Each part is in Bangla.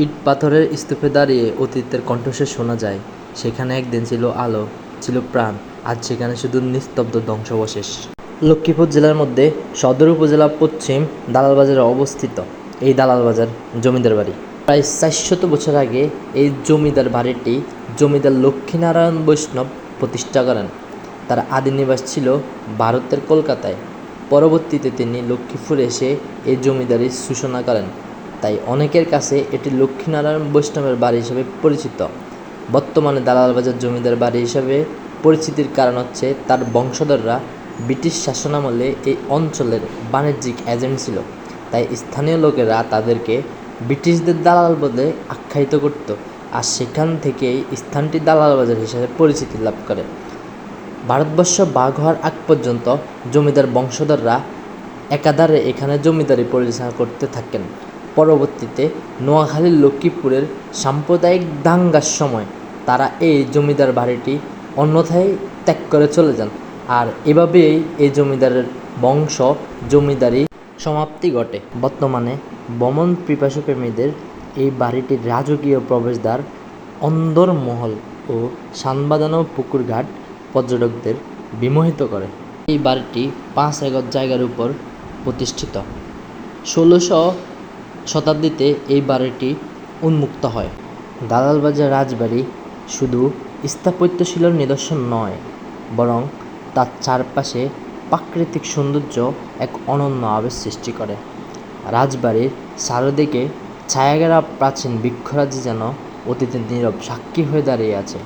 ইট পাথরের স্তূপে দাঁড়িয়ে অতীতের কণ্ঠস্বর শোনা যায়। সেখানে একদিন ছিল আলো, ছিল প্রাণ, আজ সেখানে শুধু নিস্তব্ধ ধ্বংসাবশেষ। লক্ষ্মীপুর জেলার মধ্যে সদর উপজেলা পশ্চিম দালালবাজারে অবস্থিত এই দালালবাজার জমিদার বাড়ি। প্রায় 400 বছর আগে এই জমিদার বাড়িটি জমিদার লক্ষ্মীনারায়ণ বৈষ্ণব প্রতিষ্ঠা করেন। তার আদি নিবাস ছিল ভারতের কলকাতায়। পরবর্তীতে তিনি লক্ষ্মীপুরে এসে এই জমিদারির সূচনা করেন। তাই অনেকের কাছে এটি লক্ষ্মীনারায়ণ বৈষ্ণবের বাড়ি হিসেবে পরিচিত। বর্তমানে দালালবাজার জমিদার বাড়ি হিসেবে পরিচিতির কারণ হচ্ছে তার বংশধররা ব্রিটিশ শাসনামলে এই অঞ্চলের বাণিজ্যিক এজেন্ট ছিল। তাই স্থানীয় লোকেরা তাদেরকে ব্রিটিশদের দালাল বলে আখ্যায়িত করত, আর সেখান থেকেই স্থানটি দালালবাজার হিসেবে পরিচিতি লাভ করে। ভারতবর্ষ ভাগ হওয়ার আগ পর্যন্ত জমিদার বংশধররা একাধারে এখানে জমিদারি পরিচালনা করতে থাকেন। পরবর্তীতে নোয়াখালীর লক্ষ্মীপুরের সাম্প্রদায়িক দাঙ্গার সময় তারা এই জমিদার বাড়িটি অন্যথায় ত্যাগ করে চলে যান, আর এভাবেই এই জমিদারের বংশ জমিদারি সমাপ্তি ঘটে। বর্তমানে ভ্রমণ পিপাসু প্রেমীদের এই বাড়িটির রাজকীয় প্রবেশদ্বার, অন্দরমহল ও সানবাঁধানো পুকুরঘাট পর্যটকদের বিমোহিত করে। এই বাড়িটি 5 একর জায়গার উপর প্রতিষ্ঠিত। 16শো শতাব্দীতে এই বাড়িটি উন্মুক্ত হয়। দালালবাজার রাজবাড়ি শুধু স্থাপত্যশিল্পের নিদর্শন নয়, বরং তার চারপাশে প্রাকৃতিক সৌন্দর্য এক অনন্য আবেশ সৃষ্টি করে। রাজবাড়ির চারদিকে ছায়াঘেরা প্রাচীন বৃক্ষরাজি যেন অতীতের নীরব সাক্ষী হয়ে দাঁড়িয়ে আছে।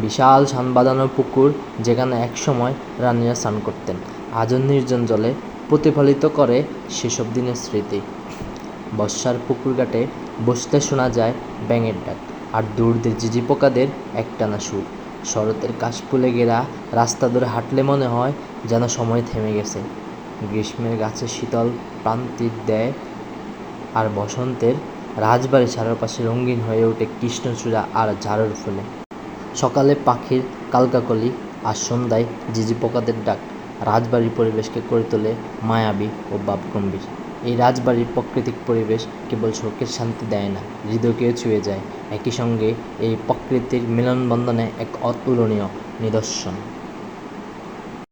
বিশাল সানবাঁধানো পুকুর, যেখানে একসময় রানীরা স্নান করতেন, আজও নির্জন জলে প্রতিফলিত করে সেসব দিনের স্মৃতি। বর্ষার পুকুরঘাটে বসতে শোনা যায় ব্যাঙের ডাক, আর দূরদের ঝিঝি পোকাদের একটানা সুর। শরতের কাশফুলে ঘেরা রাস্তা ধরে হাঁটলে মনে হয় যেন সময় থেমে গেছে। গ্রীষ্মের গাছে শীতল প্রান্তিক দেয়, আর বসন্তের রাজবাড়ির চারপাশে রঙিন হয়ে ওঠে কৃষ্ণচূড়া আর ঝাড়ুর ফুলে। সকালে পাখির কালকাকলি আর সন্ধ্যায় ঝিঝি পোকাদের ডাক রাজবাড়ির পরিবেশকে করে তোলে মায়াবী ও ভাবগম্ভীর। এই রাজবাড়ির প্রাকৃতিক পরিবেশ কেবল চোখের শান্তি দেয় না, হৃদয়কেও ছুঁয়ে যায়। একই সঙ্গে এই প্রকৃতির মিলনবন্ধনে এক অতুলনীয় নিদর্শন।